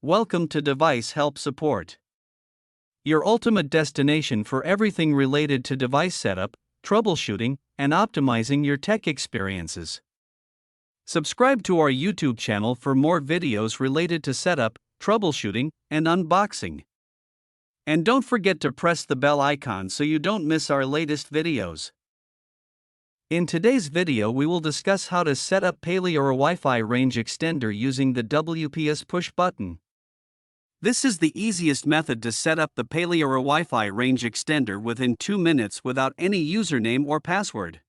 Welcome to Device Help Support, your ultimate destination for everything related to device setup, troubleshooting, and optimizing your tech experiences. Subscribe to our YouTube channel for more videos related to setup, troubleshooting, and unboxing. And don't forget to press the bell icon so you don't miss our latest videos. In today's video, we will discuss how to set up Paleoer WiFi Range Extender using the WPS push button. This is the easiest method to set up the Paleoer WiFi Range Extender within 2 minutes without any username or password.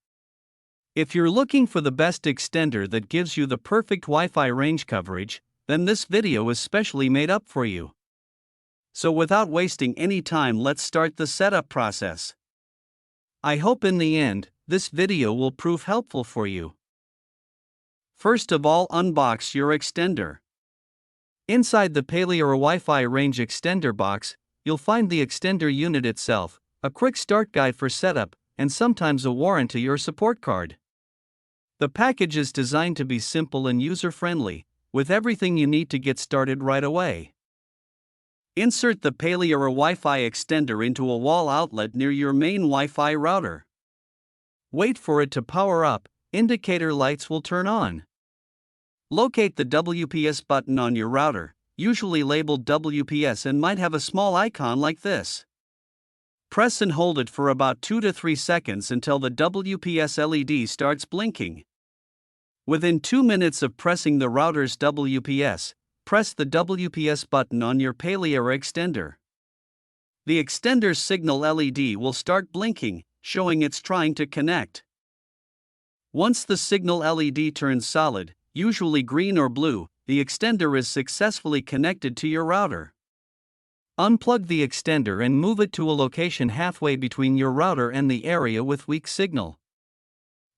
If you're looking for the best extender that gives you the perfect Wi-Fi range coverage, then this video is specially made up for you. So without wasting any time, let's start the setup process. I hope in the end, this video will prove helpful for you. First of all, unbox your extender. Inside the Paleoer WiFi Range Extender box, you'll find the extender unit itself, a quick start guide for setup, and sometimes a warranty or support card. The package is designed to be simple and user-friendly, with everything you need to get started right away. Insert the Paleoer WiFi extender into a wall outlet near your main Wi-Fi router. Wait for it to power up, indicator lights will turn on. Locate the WPS button on your router, usually labeled WPS and might have a small icon like this. Press and hold it for about 2 to 3 seconds until the WPS LED starts blinking. Within 2 minutes of pressing the router's WPS, press the WPS button on your Paleoer extender. The extender's signal LED will start blinking, showing it's trying to connect. Once the signal LED turns solid, usually green or blue, the extender is successfully connected to your router. Unplug the extender and move it to a location halfway between your router and the area with weak signal.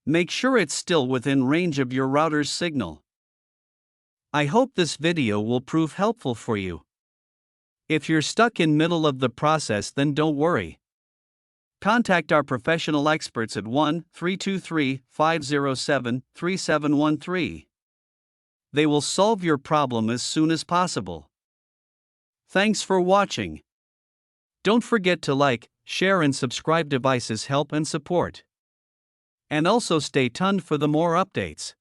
Make sure it's still within range of your router's signal. I hope this video will prove helpful for you. If you're stuck in middle of the process, then don't worry. Contact our professional experts at 1-323-507-3713. They will solve your problem as soon as possible. Thanks for watching. Don't forget to like, share and subscribe. Devices Help and Support. And also stay tuned for the more updates.